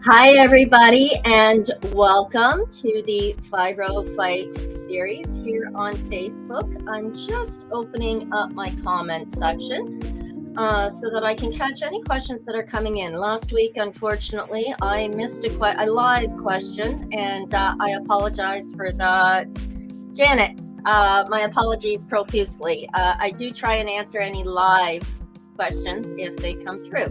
Hi, everybody, and welcome to the Fibro Fight series here on Facebook. I'm just opening up my comment section so that I can catch any questions that are coming in. Last week, unfortunately, I missed a live question, and I apologize for that. Janet, my apologies profusely. I do try and answer any live questions if they come through.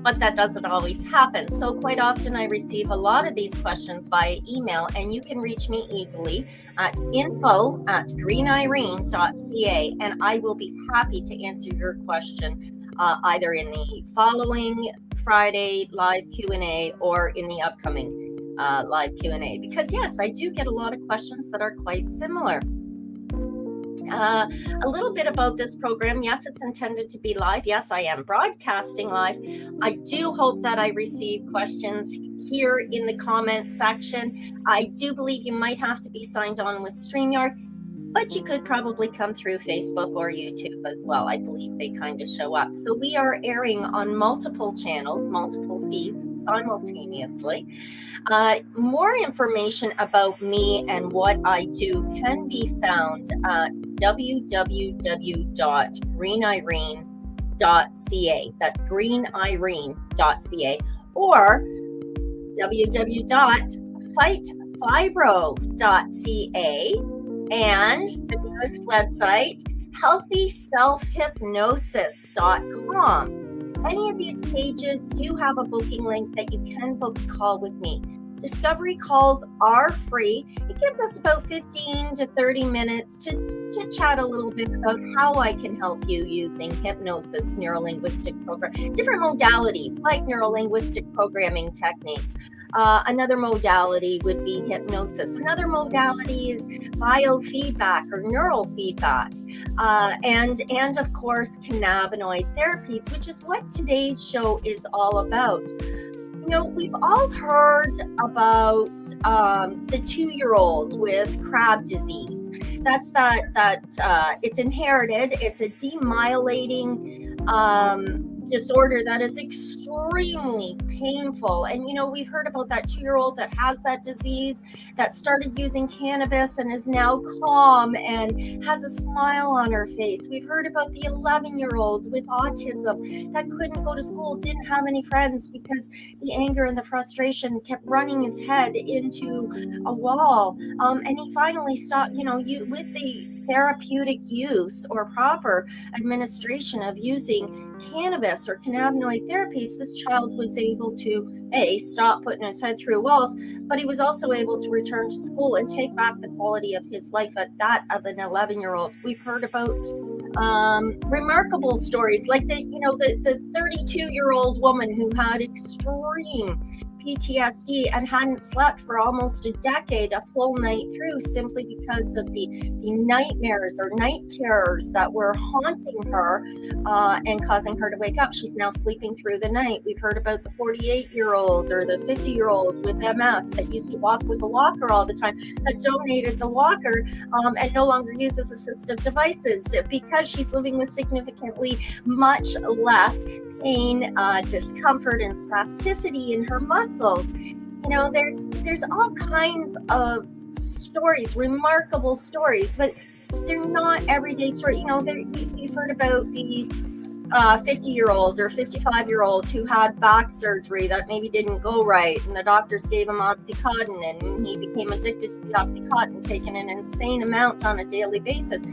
But that doesn't always happen. So quite often I receive a lot of these questions via email, and you can reach me easily at info@greenirene.ca, and I will be happy to answer your question either in the following Friday live Q&A or in the upcoming live Q&A, because yes, I do get a lot of questions that are quite similar. A little bit about this program. Yes, it's intended to be live. Yes, I am broadcasting live. I do hope that I receive questions here in the comment section. I do believe you might have to be signed on with StreamYard, but you could probably come through Facebook or YouTube as well. I believe they kind of show up. So we are airing on multiple channels, multiple feeds simultaneously. More information about me and what I do can be found at www.greenirene.ca. That's greenirene.ca, or www.FIbro.ca, and the newest website, healthyselfhypnosis.com. Any of these pages do have a booking link that you can book a call with me. Discovery calls are free. It gives us about 15 to 30 minutes to chat a little bit about how I can help you using hypnosis, neuro-linguistic program, different modalities like neuro-linguistic programming techniques. Another modality would be hypnosis. Another modality is biofeedback or neural feedback. And of course, cannabinoid therapies, which is what today's show is all about. You know, we've all heard about the 2-year-old with Crab disease. That's it's inherited. It's a demyelinating disorder that is extremely painful. And, you know, we've heard about that 2-year-old that has that disease, that started using cannabis and is now calm and has a smile on her face. We've heard about the 11-year-old with autism that couldn't go to school, didn't have any friends because the anger and the frustration kept running his head into a wall. And he finally stopped, with the therapeutic use or proper administration of using cannabis or cannabinoid therapies, this child was able to stop putting his head through walls, but he was also able to return to school and take back the quality of his life at that of an 11-year-old. We've heard about remarkable stories like the 32-year-old woman who had extreme PTSD and hadn't slept for almost a decade, a full night through, simply because of the nightmares or night terrors that were haunting her and causing her to wake up. She's now sleeping through the night. We've heard about the 48-year-old or the 50-year-old with MS that used to walk with a walker all the time, that donated the walker and no longer uses assistive devices because she's living with significantly much less pain, discomfort, and spasticity in her muscles. You know, there's all kinds of stories, remarkable stories, but they're not everyday stories. You know, you've heard about the 50-year-old or 55-year-old who had back surgery that maybe didn't go right, and the doctors gave him Oxycontin, and he became addicted to the Oxycontin, taking an insane amount on a daily basis.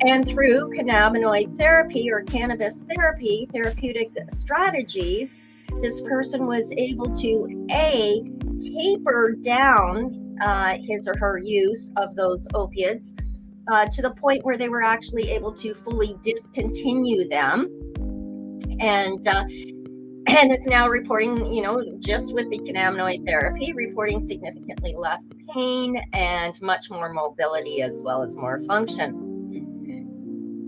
And through cannabinoid therapy or cannabis therapy, therapeutic strategies, this person was able to taper down his or her use of those opiates to the point where they were actually able to fully discontinue them. And is now reporting, just with the cannabinoid therapy, reporting significantly less pain and much more mobility as well as more function.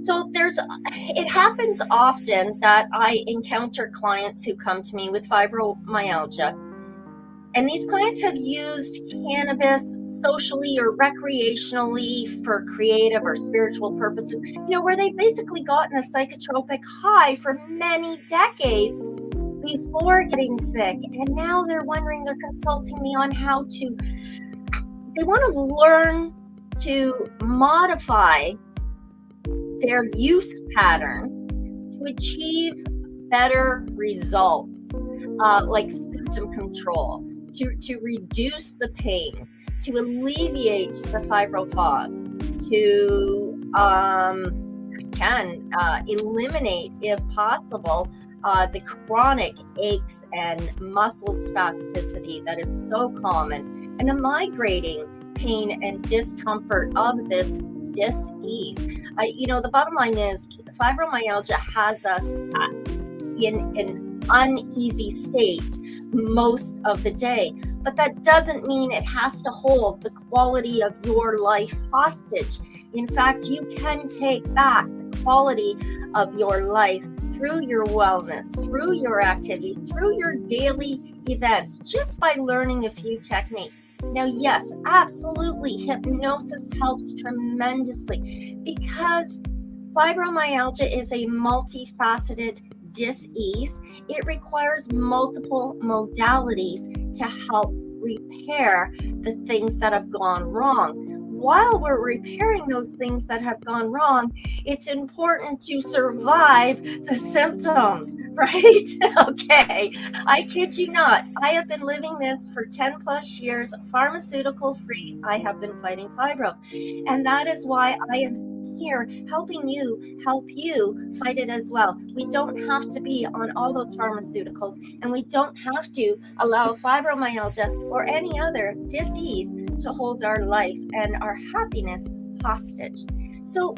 So it happens often that I encounter clients who come to me with fibromyalgia, and these clients have used cannabis socially or recreationally for creative or spiritual purposes, where they've basically gotten a psychotropic high for many decades, before getting sick. And now they're wondering, they're consulting me on how to, they want to learn to modify their use pattern to achieve better results, like symptom control, to reduce the pain, to alleviate the fibro fog, to eliminate, if possible, the chronic aches and muscle spasticity that is so common, and the migrating pain and discomfort of this dis-ease. The bottom line is fibromyalgia has us in an uneasy state most of the day, but that doesn't mean it has to hold the quality of your life hostage. In fact, you can take back the quality of your life through your wellness, through your activities, through your daily events, just by learning a few techniques. Now, yes, absolutely, hypnosis helps tremendously, because fibromyalgia is a multifaceted dis-ease. It requires multiple modalities to help repair the things that have gone wrong. While we're repairing those things that have gone wrong, it's important to survive the symptoms, right? Okay, I kid you not. I have been living this for 10 plus years, pharmaceutical free. I have been fighting fibro. And that is why I am here helping you help you fight it as well. We don't have to be on all those pharmaceuticals, and we don't have to allow fibromyalgia or any other disease to hold our life and our happiness hostage. So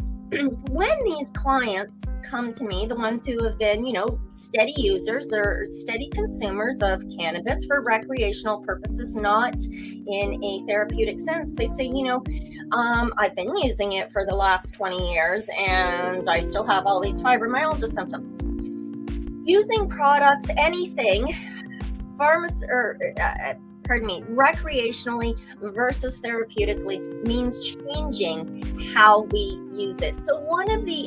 when these clients come to me, the ones who have been, steady users or steady consumers of cannabis for recreational purposes, not in a therapeutic sense, they say, I've been using it for the last 20 years and I still have all these fibromyalgia symptoms. Using products, anything, recreationally versus therapeutically means changing how we use it. So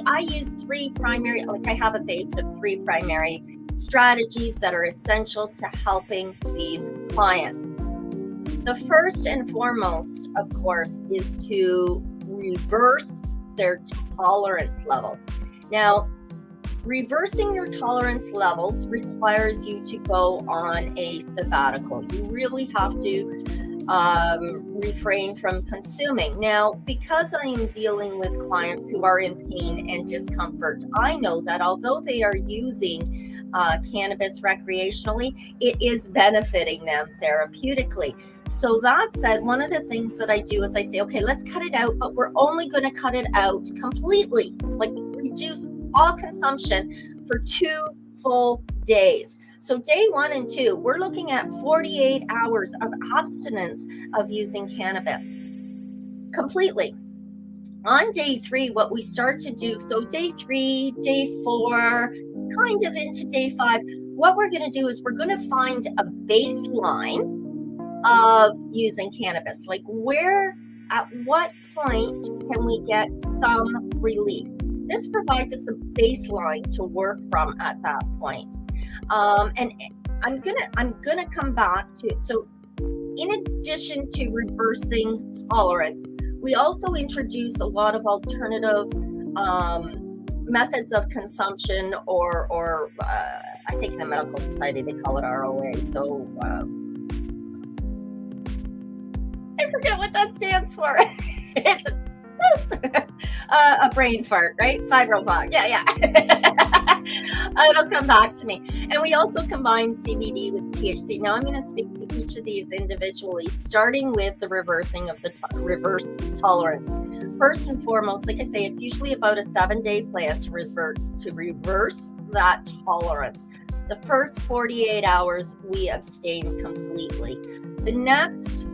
I use I have a base of 3 primary strategies that are essential to helping these clients. The first and foremost, of course, is to reverse their tolerance levels. Now, reversing your tolerance levels requires you to go on a sabbatical. You really have to refrain from consuming. Now, because I am dealing with clients who are in pain and discomfort, I know that although they are using cannabis recreationally, it is benefiting them therapeutically. So that said, one of the things that I do is I say, okay, let's cut it out, but we're only going to cut it out completely, like reduce all consumption for 2 full days. So day 1 and 2, we're looking at 48 hours of abstinence of using cannabis completely. On day 3, what we start to do, so day 3, day 4, kind of into day 5, what we're going to do is we're going to find a baseline of using cannabis. Like at what point can we get some relief? This provides us a baseline to work from at that point. And I'm gonna come back to it. So in addition to reversing tolerance, we also introduce a lot of alternative methods of consumption, or I think in the medical society they call it ROA. So I forget what that stands for. It's a brain fart, right? Fibro fog. Yeah. It'll come back to me. And we also combine CBD with THC. Now I'm going to speak to each of these individually, starting with the reversing of the reverse tolerance. First and foremost, like I say, it's usually about a 7-day plan to reverse that tolerance. The first 48 hours, we abstain completely. The next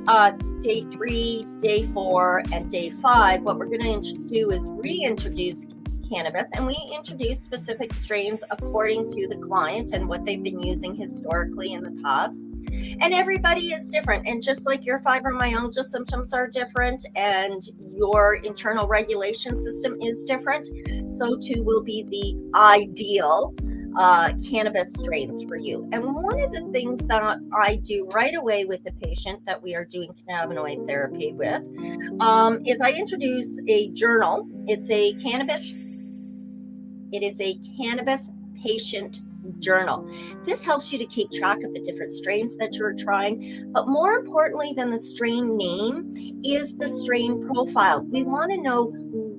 day 3, day 4, and day 5, what we're going to do is reintroduce cannabis, and we introduce specific strains according to the client and what they've been using historically in the past. And everybody is different. And just like your fibromyalgia symptoms are different and your internal regulation system is different, so too will be the ideal cannabis strains for you. And one of the things that I do right away with the patient that we are doing cannabinoid therapy with is I introduce a journal. It is a cannabis patient journal. This helps you to keep track of the different strains that you're trying, but more importantly than the strain name is the strain profile. We want to know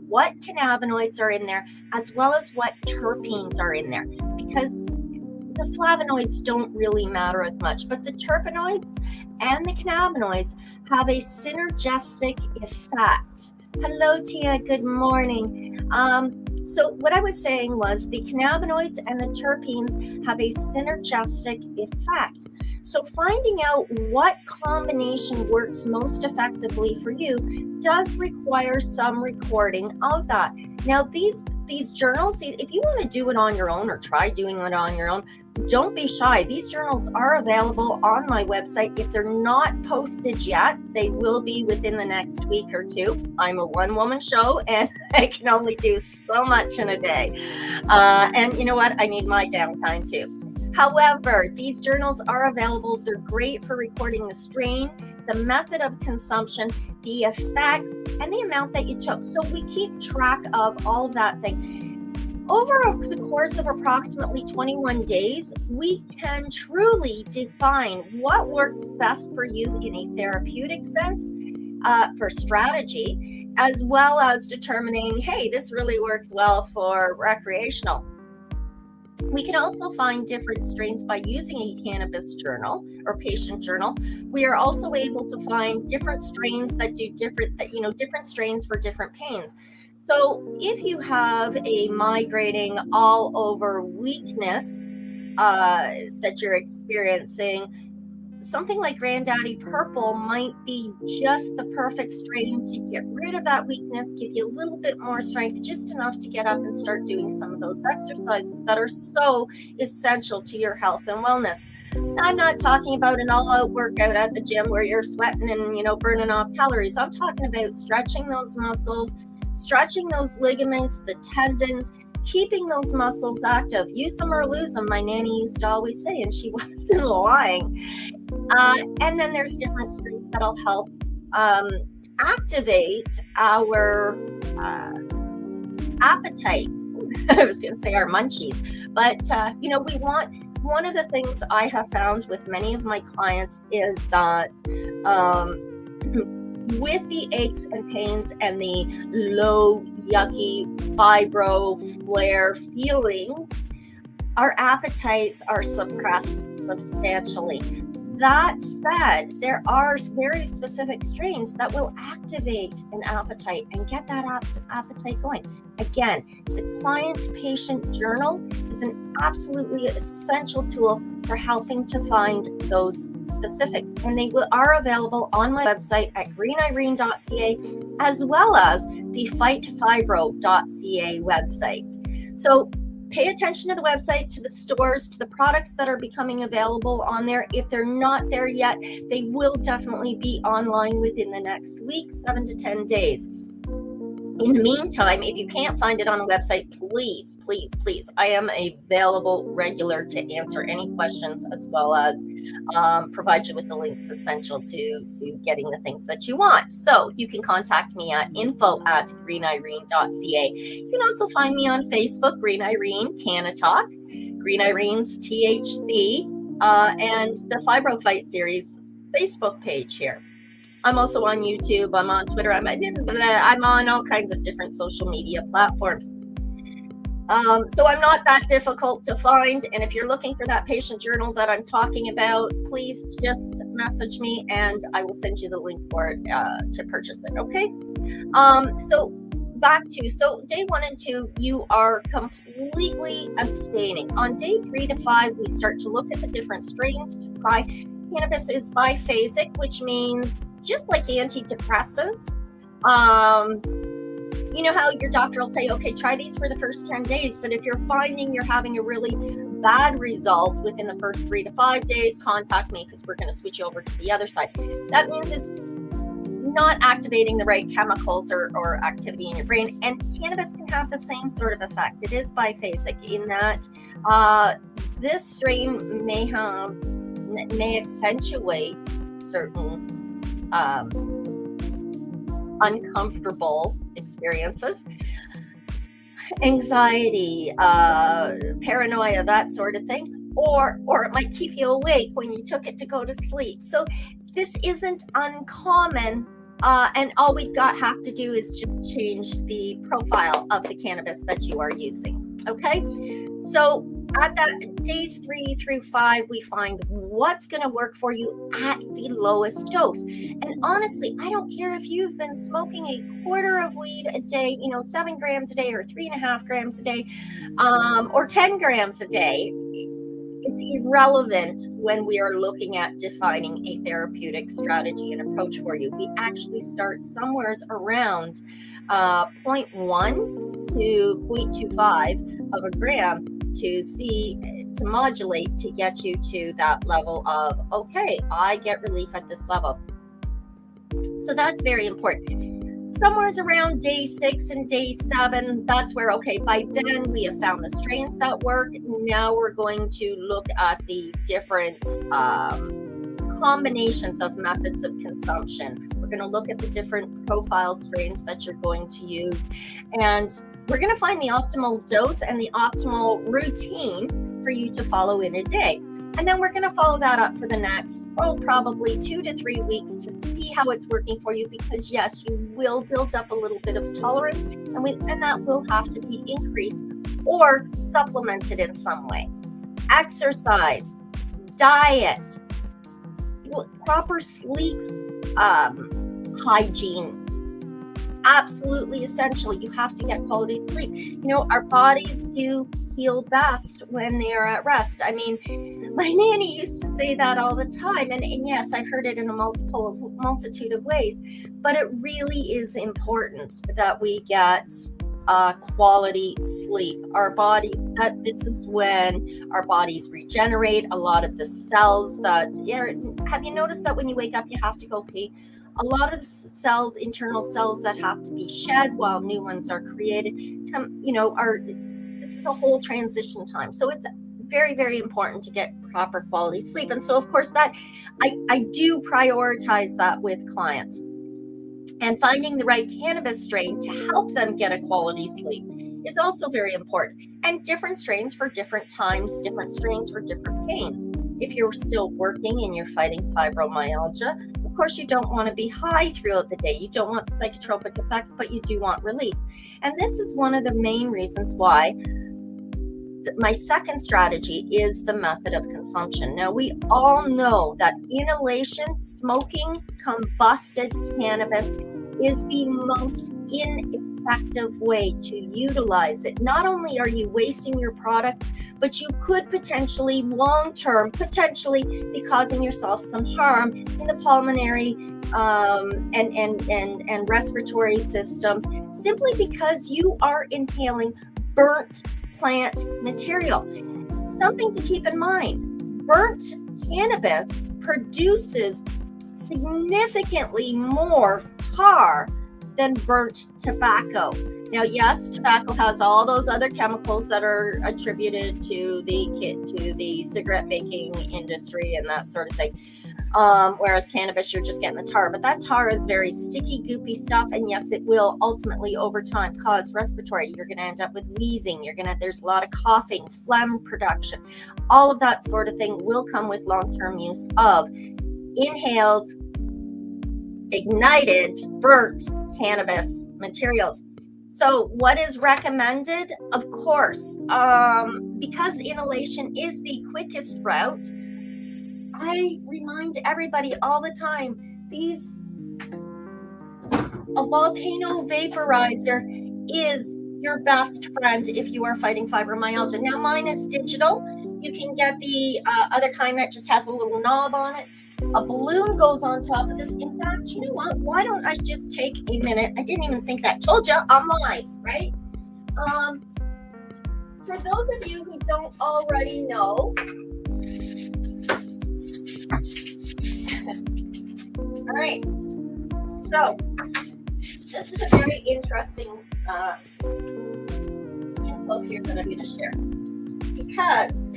what cannabinoids are in there as well as what terpenes are in there, because the flavonoids don't really matter as much, but the terpenoids and the cannabinoids have a synergistic effect. Hello, Tia. Good morning. So what I was saying was the cannabinoids and the terpenes have a synergistic effect. So finding out what combination works most effectively for you does require some recording of that. Now, these journals, if you want to do it on your own or try doing it on your own, don't be shy. These journals are available on my website. If they're not posted yet, they will be within the next week or two. I'm a one-woman show and I can only do so much in a day. And you know what? I need my downtime too. However, these journals are available. They're great for recording the strain, the method of consumption, the effects, and the amount that you took. So we keep track of all of that thing. Over the course of approximately 21 days, we can truly define what works best for you in a therapeutic sense, for strategy, as well as determining, hey, this really works well for recreational. We can also find different strains by using a cannabis journal or patient journal. We are also able to find different strains that do different strains for different pains. So if you have a migrating all over weakness that you're experiencing, something like Granddaddy Purple might be just the perfect strain to get rid of that weakness, give you a little bit more strength, just enough to get up and start doing some of those exercises that are so essential to your health and wellness. I'm not talking about an all-out workout at the gym where you're sweating and burning off calories. I'm talking about stretching those muscles, stretching those ligaments, the tendons, keeping those muscles active. Use them or lose them, my nanny used to always say, and she wasn't lying. And then there's different strains that'll help activate our appetites. I was going to say our munchies, but we want. One of the things I have found with many of my clients is that with the aches and pains and the low, yucky, fibro, flare feelings, our appetites are suppressed substantially. That said, there are very specific strains that will activate an appetite and get that appetite going. Again, the client-patient journal is an absolutely essential tool for helping to find those specifics. And they are available on my website at greenirene.ca, as well as the FIbro.ca website. So pay attention to the website, to the stores, to the products that are becoming available on there. If they're not there yet, they will definitely be online within the next week, 7 to 10 days. In the meantime, if you can't find it on the website, please, please, please, I am available regular to answer any questions, as well as provide you with the links essential to getting the things that you want. So you can contact me at info@greenirene.ca. You can also find me on Facebook, Green Irene, Canna Talk, Green Irene's THC, and the Fibro Fight Series Facebook page here. I'm also on YouTube. I'm on Twitter. I'm on all kinds of different social media platforms. So I'm not that difficult to find. And if you're looking for that patient journal that I'm talking about, please just message me and I will send you the link for it to purchase it. Okay. So day 1 and 2, you are completely abstaining. On day 3 to 5, we start to look at the different strains to try. Cannabis is biphasic, which means just like antidepressants, you know how your doctor will tell you, okay, try these for the first 10 days. But if you're finding you're having a really bad result within the first 3 to 5 days, contact me because we're going to switch you over to the other side. That means it's not activating the right chemicals or activity in your brain. And cannabis can have the same sort of effect. It is biphasic in that this strain may accentuate certain uncomfortable experiences, anxiety, paranoia, that sort of thing, or it might keep you awake when you took it to go to sleep. So this isn't uncommon, and all we have to do is just change the profile of the cannabis that you are using. Okay, so at that days 3 through 5, we find what's going to work for you at the lowest dose. And honestly, I don't care if you've been smoking a quarter of weed a day, 7 grams a day, or 3.5 grams a day, or 10 grams a day. It's irrelevant when we are looking at defining a therapeutic strategy and approach for you. We actually start somewhere around 0.1 to 0.25 of a gram to modulate to get you to that level of, okay, I get relief at this level. So that's very important. Somewhere around day 6 and day 7, that's where, okay, by then we have found the strains that work. Now we're going to look at the different combinations of methods of consumption. We're going to look at the different profile strains that you're going to use, and we're going to find the optimal dose and the optimal routine for you to follow in a day. And then we're going to follow that up for the next, probably 2 to 3 weeks to see how it's working for you, because yes, you will build up a little bit of tolerance, and that will have to be increased or supplemented in some way. Exercise, diet, proper sleep hygiene, absolutely essential. You have to get quality sleep. Our bodies do heal best when they are at rest. I mean, my nanny used to say that all the time, and yes, I've heard it in a multitude of ways, but it really is important that we get quality sleep. Our bodies, this is when our bodies regenerate. A lot of the cells have you noticed that when you wake up, you have to go pee? A lot of the cells, internal cells that have to be shed while new ones are created, this is a whole transition time. So it's very, very important to get proper quality sleep. And so, of course, that I do prioritize that with clients. And finding the right cannabis strain to help them get a quality sleep is also very important. And different strains for different times, different strains for different pains. If you're still working and you're fighting fibromyalgia, of course, you don't want to be high throughout the day. You don't want the psychotropic effect, but you do want relief. And this is one of the main reasons why my second strategy is the method of consumption. Now, we all know that inhalation, smoking combusted cannabis is the most ineffective way to utilize it. Not only are you wasting your product, but you could potentially long-term, be causing yourself some harm in the pulmonary and respiratory systems, simply because you are inhaling burnt plant material. Something to keep in mind, burnt cannabis produces significantly more tar than burnt tobacco. Now, yes, tobacco has all those other chemicals that are attributed to the cigarette making industry and that sort of thing. Whereas cannabis, you're just getting the tar. But that tar is very sticky, goopy stuff. And yes, it will ultimately, over time, cause respiratory. You're going to end up with wheezing. There's a lot of coughing, phlegm production. All of that sort of thing will come with long-term use of inhaled, ignited, burnt cannabis materials. So what is recommended? Of course, because inhalation is the quickest route, I remind everybody all the time, a volcano vaporizer is your best friend if you are fighting fibromyalgia. Now, mine is digital. You can get the other kind that just has a little knob on it. A balloon goes on top of this. In fact, you know what? Why don't I just take a minute? I didn't even think that. Told you, I'm live, right? For those of you who don't already know, all right. So this is a very interesting info here that I'm going to share. Because,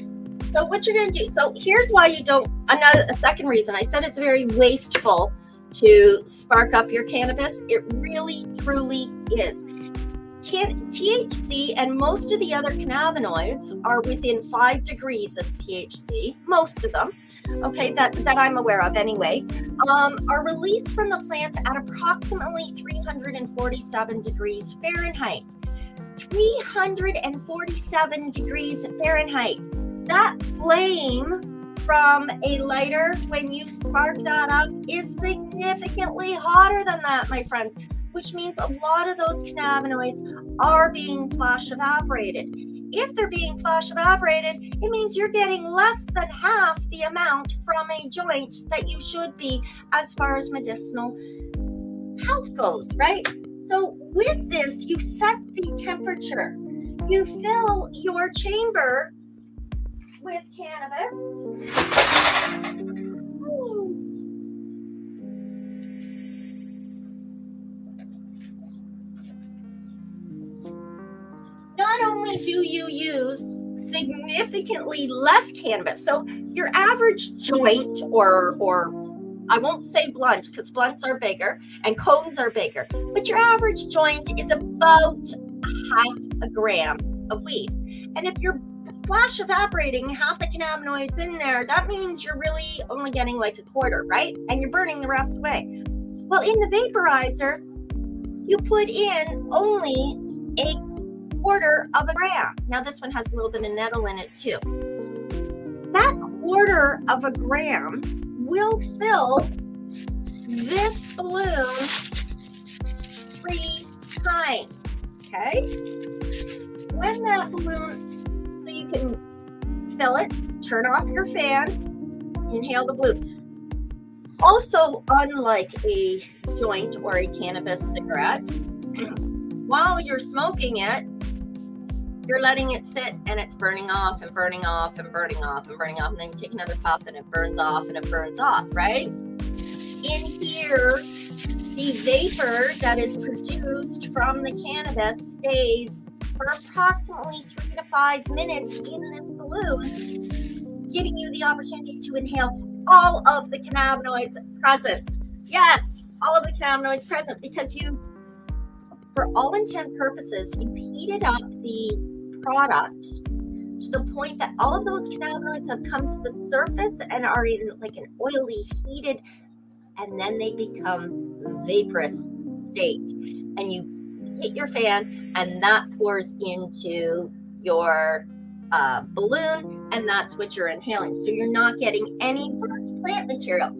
so what you're going to do, so here's why you don't, a second reason, I said it's very wasteful to spark up your cannabis. It really, truly is. THC and most of the other cannabinoids are within 5 degrees of THC, most of them, okay, that I'm aware of anyway, are released from the plant at approximately 347 degrees Fahrenheit. 347 degrees Fahrenheit. That flame from a lighter, when you spark that up, is significantly hotter than that, my friends, which means a lot of those cannabinoids are being flash evaporated. If they're being flash evaporated, it means you're getting less than half the amount from a joint that you should be as far as medicinal health goes, right? So with this, you set the temperature. You fill your chamber with cannabis. Not only do you use significantly less cannabis, so your average joint, or I won't say blunt because blunts are bigger and cones are bigger, but your average joint is about half a gram of weed. And if you're flash evaporating half the cannabinoids in there, that means you're really only getting like a quarter, right? And you're burning the rest away. Well, in the vaporizer, you put in only a quarter of a gram. Now this one has a little bit of nettle in it too. That quarter of a gram will fill this balloon 3 times, okay? When that balloon, so you can fill it, turn off your fan, inhale the balloon. Also, unlike a joint or a cannabis cigarette, while you're smoking it, you're letting it sit and it's burning off and burning off and burning off and burning off. And then you take another puff and it burns off and it burns off, right? In here, the vapor that is produced from the cannabis stays for approximately 3 to 5 minutes in this balloon, giving you the opportunity to inhale all of the cannabinoids present. Yes, all of the cannabinoids present, because you, for all intent purposes, you've heated up the product to the point that all of those cannabinoids have come to the surface and are in like an oily, heated, and then they become vaporous state. And you hit your fan and that pours into your balloon, and that's what you're inhaling. So you're not getting any burnt plant material.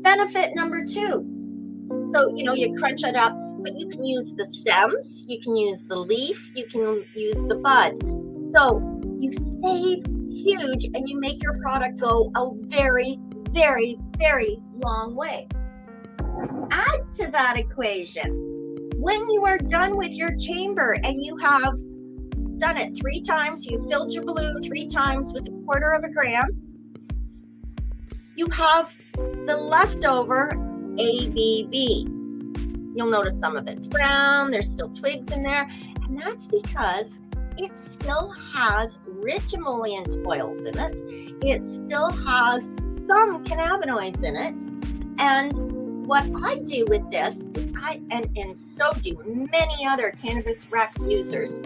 Benefit number 2. So, you crunch it up, but you can use the stems, you can use the leaf, you can use the bud. So you save huge and you make your product go a very, very, very long way. Add to that equation, when you are done with your chamber and you have done it 3 times, you filled your balloon 3 times with a quarter of a gram, you have the leftover ABV. You'll notice some of it's brown, there's still twigs in there, and that's because it still has rich emollient oils in it. It still has some cannabinoids in it. And what I do with this is and so do many other cannabis rec users,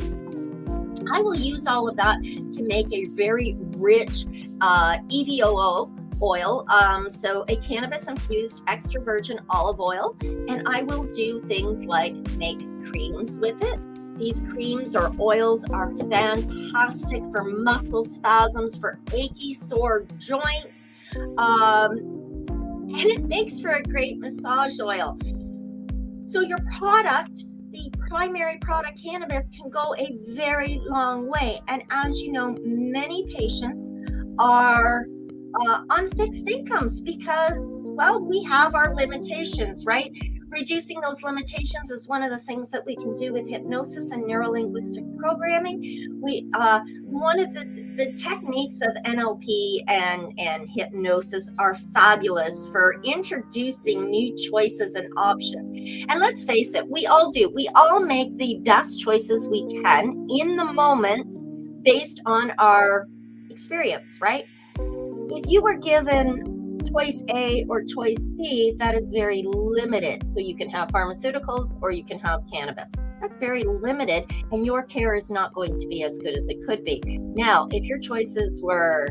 I will use all of that to make a very rich EVOO oil, so a cannabis infused extra virgin olive oil, and I will do things like make creams with it. These creams or oils are fantastic for muscle spasms, for achy, sore joints, and it makes for a great massage oil. So your product, the primary product cannabis, can go a very long way. And as you know, many patients are on fixed incomes because, well, we have our limitations, right? Reducing those limitations is one of the things that we can do with hypnosis and neuro-linguistic programming. One of the techniques of NLP and hypnosis are fabulous for introducing new choices and options. And let's face it, we all do. We all make the best choices we can in the moment based on our experience, right? If you were given choice A or choice B, that is very limited. So you can have pharmaceuticals or you can have cannabis. That's very limited, and your care is not going to be as good as it could be. Now, if your choices were,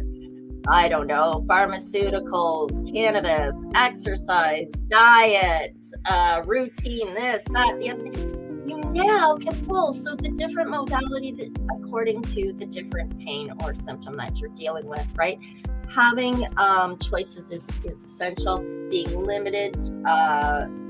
I don't know, pharmaceuticals, cannabis, exercise, diet, routine, this, that, the other thing, you now can pull. So the different modality according to the different pain or symptom that you're dealing with, right? Having choices is essential. Being limited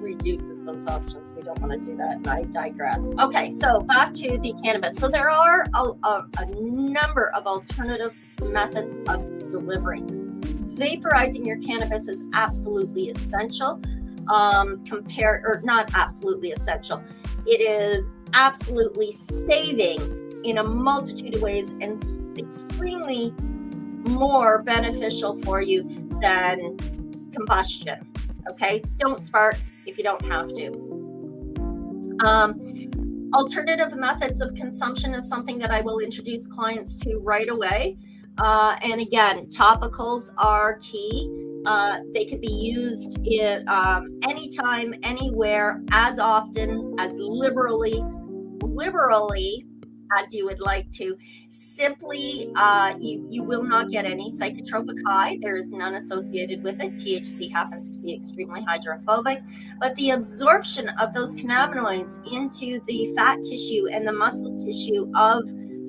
reduces those options. We don't want to do that, and I digress. Okay, so back to the cannabis. So there are a number of alternative methods of delivery. Vaporizing your cannabis is absolutely essential. Not absolutely essential. It is absolutely saving in a multitude of ways and extremely more beneficial for you than combustion. Okay, don't spark if you don't have to. Alternative methods of consumption is something that I will introduce clients to right away. And again, topicals are key. They could be used in anytime, anywhere, as often, as liberally as you would like to. Simply, you will not get any psychotropic high. There is none associated with it. THC happens to be extremely hydrophobic, but the absorption of those cannabinoids into the fat tissue and the muscle tissue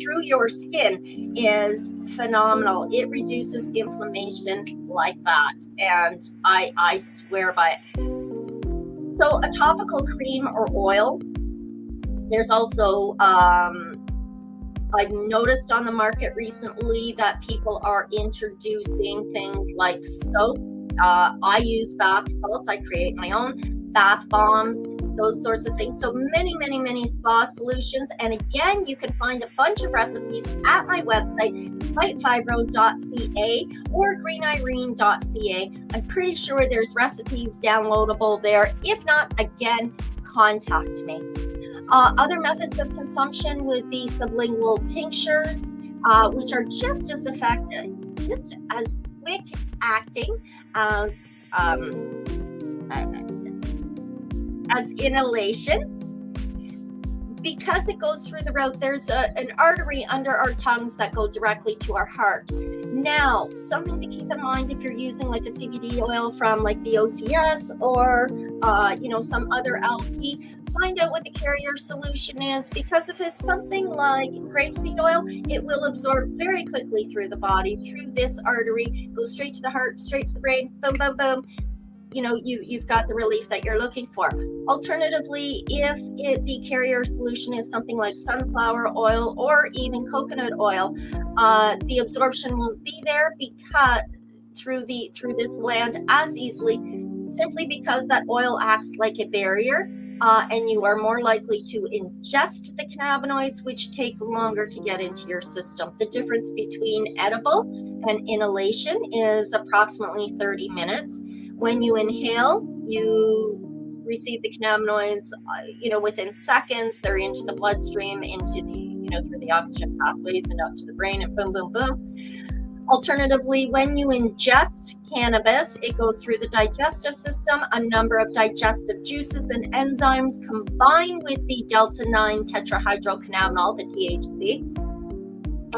through your skin is phenomenal. It reduces inflammation like that, and I swear by it. So a topical cream or oil. There's also I've noticed on the market recently that people are introducing things like soaps. I use bath salts. I create my own bath bombs, those sorts of things. So many spa solutions. And again, you can find a bunch of recipes at my website, FIbro.ca or greenirene.ca. I'm pretty sure there's recipes downloadable there. If not, again, contact me. Other methods of consumption would be sublingual tinctures, which are just as effective, just as quick acting as inhalation. Because it goes through the route, there's an artery under our tongues that go directly to our heart. Now, something to keep in mind if you're using like a CBD oil from like the OCS or some other LP, find out what the carrier solution is, because if it's something like grapeseed oil, it will absorb very quickly through the body, through this artery, go straight to the heart, straight to the brain, boom, boom, boom. You've got the relief that you're looking for. Alternatively, if the carrier solution is something like sunflower oil or even coconut oil, the absorption won't be there because through this gland as easily, simply because that oil acts like a barrier, and you are more likely to ingest the cannabinoids, which take longer to get into your system. The difference between edible and inhalation is approximately 30 minutes. When you inhale, you receive the cannabinoids, within seconds. They're into the bloodstream, into the, through the oxygen pathways and up to the brain, and boom, boom, boom. Alternatively, when you ingest cannabis, it goes through the digestive system. A number of digestive juices and enzymes combine with the delta-9 tetrahydrocannabinol, the THC,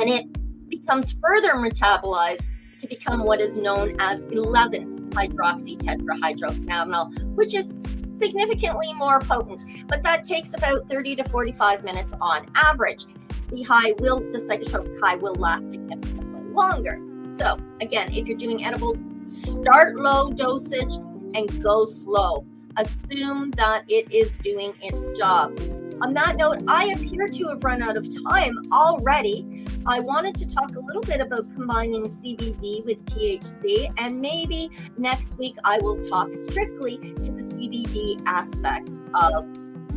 and it becomes further metabolized to become what is known as 11-hydroxy-tetrahydrocannabinol, which is significantly more potent, but that takes about 30 to 45 minutes on average. The psychotropic high will last significantly longer. So again, if you're doing edibles, start low dosage and go slow. Assume that it is doing its job. On that note, I appear to have run out of time already. I wanted to talk a little bit about combining CBD with THC, and maybe next week I will talk strictly to the CBD aspects of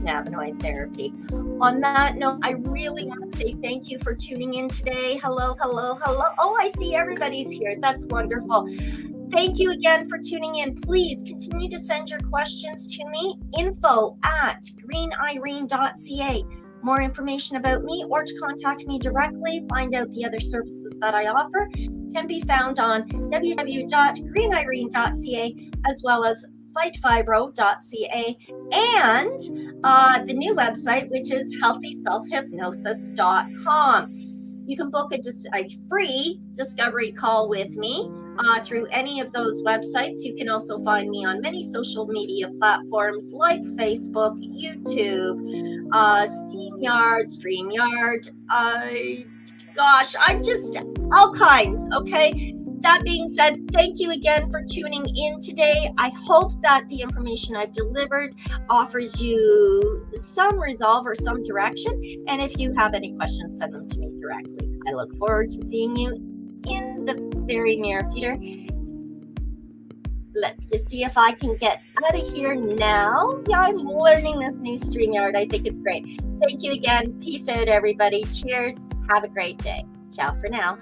cannabinoid therapy. On that note, I really want to say thank you for tuning in today. Hello. Oh, I see everybody's here. That's wonderful. Thank you again for tuning in. Please continue to send your questions to me, info@greenirene.ca. More information about me or to contact me directly, find out the other services that I offer, can be found on www.greenirene.ca as well as FIbro.ca and the new website, which is healthyselfhypnosis.com. You can book a free discovery call with me through any of those websites. You can also find me on many social media platforms like Facebook, YouTube, StreamYard. I'm just all kinds. Okay. That being said, thank you again for tuning in today. I hope that the information I've delivered offers you some resolve or some direction. And if you have any questions, send them to me directly. I look forward to seeing you in the very near future. Let's just see if I can get out of here now. Yeah, I'm learning this new StreamYard. I think it's great. Thank you again. Peace out, everybody. Cheers. Have a great day. Ciao for now.